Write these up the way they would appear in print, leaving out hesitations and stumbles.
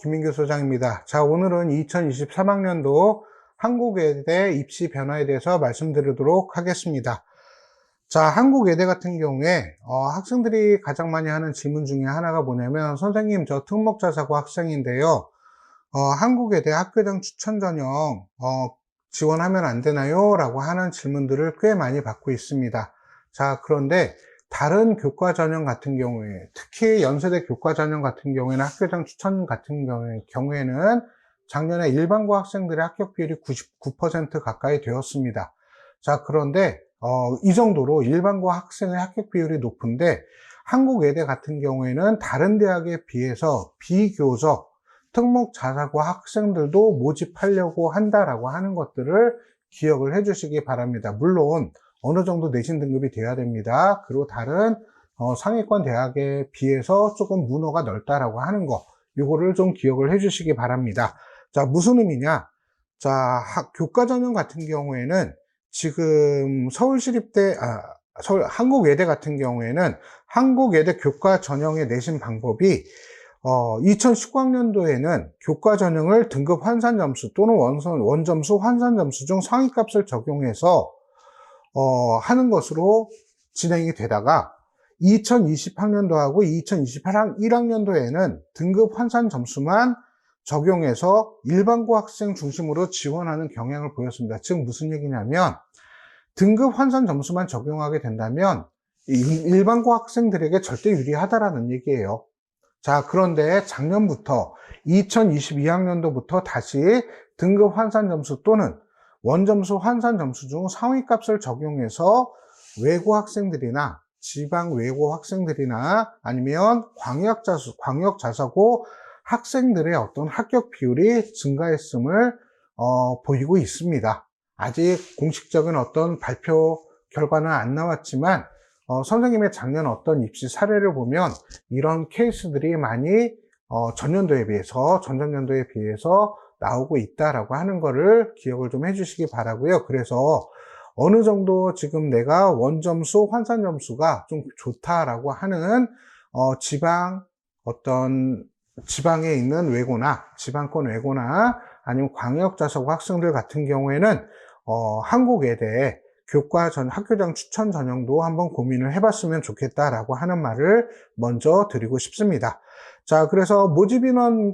김민규 소장입니다. 자, 오늘은 2023학년도 한국외대 입시 변화에 대해서 말씀드리도록 하겠습니다. 자, 한국외대 같은 경우에 학생들이 가장 많이 하는 질문 중에 하나가 뭐냐면, 선생님, 저 특목자사고 학생인데요. 한국외대 학교장 추천 전형 지원하면 안 되나요? 라고 하는 질문들을 꽤 많이 받고 있습니다. 자, 그런데 다른 교과 전형 같은 경우에, 특히 연세대 교과 전형 같은 경우에는 학교장 추천 같은 경우에는 작년에 일반고 학생들의 합격 비율이 99% 가까이 되었습니다. 자, 그런데 이 정도로 일반고 학생의 합격 비율이 높은데, 한국외대 같은 경우에는 다른 대학에 비해서 비교적 특목자사고 학생들도 모집하려고 한다라고 하는 것들을 기억을 해 주시기 바랍니다. 물론 어느 정도 내신 등급이 돼야 됩니다. 그리고 다른 상위권 대학에 비해서 조금 문호가 넓다라고 하는 거, 요거를 좀 기억을 해 주시기 바랍니다. 자, 무슨 의미냐? 자, 교과 전형 같은 경우에는 지금 한국외대 같은 경우에는 한국외대 교과 전형의 내신 방법이 2019학년도에는 교과 전형을 등급 환산 점수 또는 원점수 환산 점수 중 상위값을 적용해서 하는 것으로 진행이 되다가 2020학년도하고 2021학년도에는 등급 환산 점수만 적용해서 일반고 학생 중심으로 지원하는 경향을 보였습니다. 즉 무슨 얘기냐면, 등급 환산 점수만 적용하게 된다면 일반고 학생들에게 절대 유리하다라는 얘기예요. 자, 그런데 작년부터 2022학년도부터 다시 등급 환산 점수 또는 원점수 환산 점수 중 상위값을 적용해서 외고 학생들이나 지방 외고 학생들이나 아니면 광역자사고 학생들의 어떤 합격 비율이 증가했음을 보이고 있습니다. 아직 공식적인 어떤 발표 결과는 안 나왔지만 선생님의 작년 어떤 입시 사례를 보면 이런 케이스들이 많이 전년도에 비해서, 전전년도에 비해서 나오고 있다라고 하는 거를 기억을 좀 해주시기 바라고요. 그래서 어느 정도 지금 내가 원점수, 환산점수가 좀 좋다라고 하는 지방에 있는 외고나 지방권 외고나 아니면 광역자사고 학생들 같은 경우에는 한국외대 학교장 추천 전형도 한번 고민을 해봤으면 좋겠다라고 하는 말을 먼저 드리고 싶습니다. 자, 그래서 모집 인원을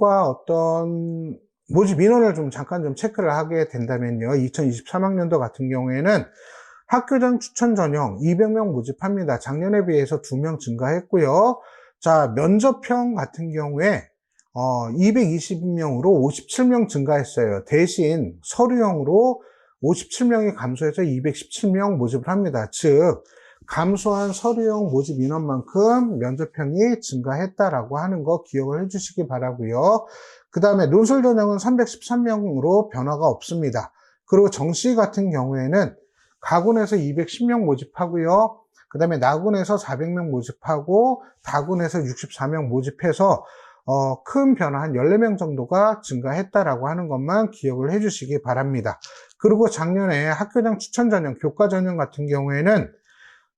잠깐 체크를 하게 된다면요. 2023학년도 같은 경우에는 학교장 추천 전형 200명 모집합니다. 작년에 비해서 2명 증가했고요. 자, 면접형 같은 경우에 220명으로 57명 증가했어요. 대신 서류형으로 57명이 감소해서 217명 모집을 합니다. 즉, 감소한 서류형 모집 인원만큼 면접형이 증가했다라고 하는 거 기억을 해주시기 바라고요. 그 다음에 논술 전형은 313명으로 변화가 없습니다. 그리고 정시 같은 경우에는 가군에서 210명 모집하고요. 그 다음에 나군에서 400명 모집하고 다군에서 64명 모집해서 큰 변화 한 14명 정도가 증가했다라고 하는 것만 기억을 해주시기 바랍니다. 그리고 작년에 학교장 추천 전형, 교과 전형 같은 경우에는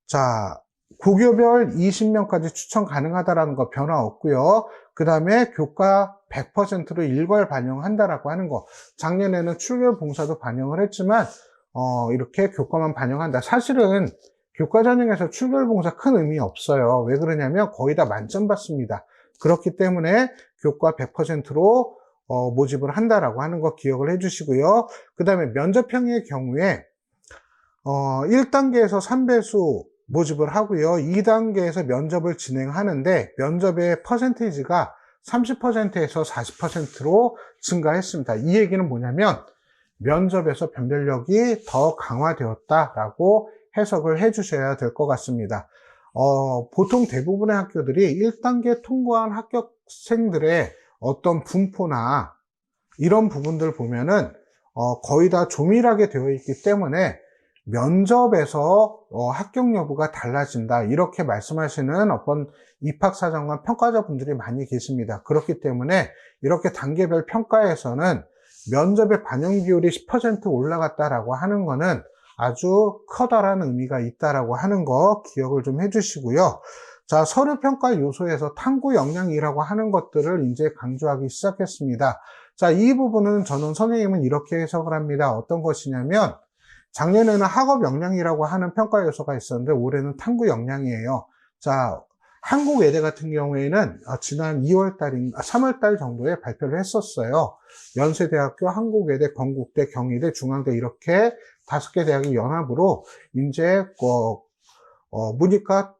자, 고교별 20명까지 추천 가능하다라는 거 변화 없고요. 그 다음에 교과 100%로 일괄 반영한다라고 하는 거. 작년에는 출결 봉사도 반영을 했지만 이렇게 교과만 반영한다. 사실은 교과 전형에서 출결 봉사 큰 의미 없어요. 왜 그러냐면 거의 다 만점 받습니다. 그렇기 때문에 교과 100%로 모집을 한다라고 하는 거 기억을 해주시고요. 그 다음에 면접형의 경우에 1단계에서 3배수 모집을 하고요. 2단계에서 면접을 진행하는데 면접의 퍼센테이지가 30%에서 40%로 증가했습니다. 이 얘기는 뭐냐면 면접에서 변별력이 더 강화되었다라고 해석을 해주셔야 될 것 같습니다. 보통 대부분의 학교들이 1단계 통과한 합격생들의 어떤 분포나 이런 부분들 보면은 거의 다 조밀하게 되어 있기 때문에 면접에서 합격 여부가 달라진다, 이렇게 말씀하시는 어떤 입학사정관 평가자분들이 많이 계십니다. 그렇기 때문에 이렇게 단계별 평가에서는 면접의 반영 비율이 10% 올라갔다라고 하는 거는 아주 커다란 의미가 있다라고 하는 거 기억을 좀 해주시고요. 자, 서류 평가 요소에서 탐구 역량이라고 하는 것들을 이제 강조하기 시작했습니다. 자, 이 부분은 저는 선생님은 이렇게 해석을 합니다. 어떤 것이냐면, 작년에는 학업 역량이라고 하는 평가 요소가 있었는데, 올해는 탐구 역량이에요. 자, 한국외대 같은 경우에는 지난 3월 달 정도에 발표를 했었어요. 연세대학교, 한국외대, 건국대, 경희대, 중앙대 이렇게 5개 대학이 연합으로 이제 문이과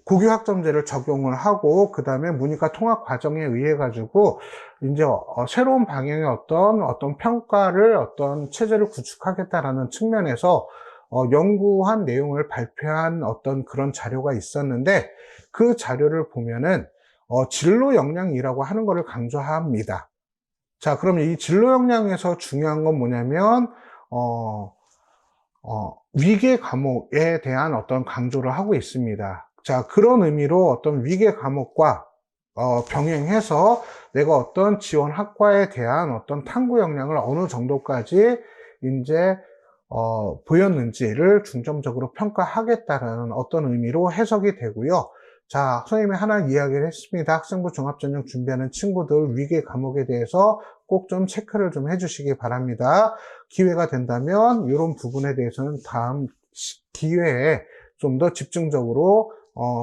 국유학점제를 적용을 하고 그 다음에 문이과 통합 과정에 의해 가지고 이제 새로운 방향의 어떤 평가를 어떤 체제를 구축하겠다라는 측면에서 연구한 내용을 발표한 어떤 그런 자료가 있었는데 그 자료를 보면은 진로 역량이라고 하는 것을 강조합니다. 자, 그럼 이 진로 역량에서 중요한 건 뭐냐면 위계 과목에 대한 어떤 강조를 하고 있습니다. 자, 그런 의미로 어떤 위계 과목과 병행해서 내가 어떤 지원 학과에 대한 어떤 탐구 역량을 어느 정도까지 이제 보였는지를 중점적으로 평가하겠다라는 어떤 의미로 해석이 되고요. 자, 선생님이 하나 이야기를 했습니다. 학생부 종합전형 준비하는 친구들 위계 과목에 대해서 꼭 좀 체크를 좀 해주시기 바랍니다. 기회가 된다면 이런 부분에 대해서는 다음 기회에 좀 더 집중적으로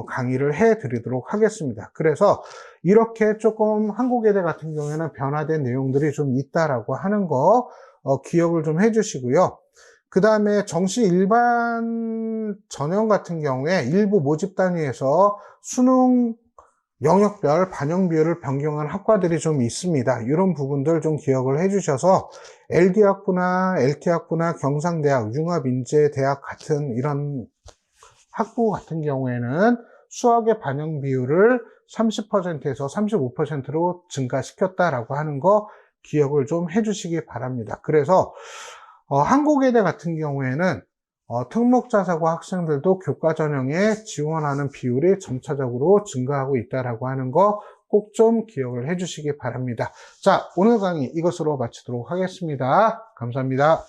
강의를 해드리도록 하겠습니다. 그래서 이렇게 조금 한국외대 같은 경우에는 변화된 내용들이 좀 있다라고 하는 거 기억을 좀 해주시고요. 그 다음에 정시 일반 전형 같은 경우에 일부 모집 단위에서 수능 영역별 반영 비율을 변경한 학과들이 좀 있습니다. 이런 부분들 좀 기억을 해주셔서 LD학부나 LT학부나 경상대학, 융합인재대학 같은 이런 학부 같은 경우에는 수학의 반영 비율을 30%에서 35%로 증가시켰다라고 하는 거 기억을 좀 해주시기 바랍니다. 그래서 한국외대 같은 경우에는 특목자사고 학생들도 교과 전형에 지원하는 비율이 점차적으로 증가하고 있다라고 하는 거 꼭 좀 기억을 해주시기 바랍니다. 자, 오늘 강의 이것으로 마치도록 하겠습니다. 감사합니다.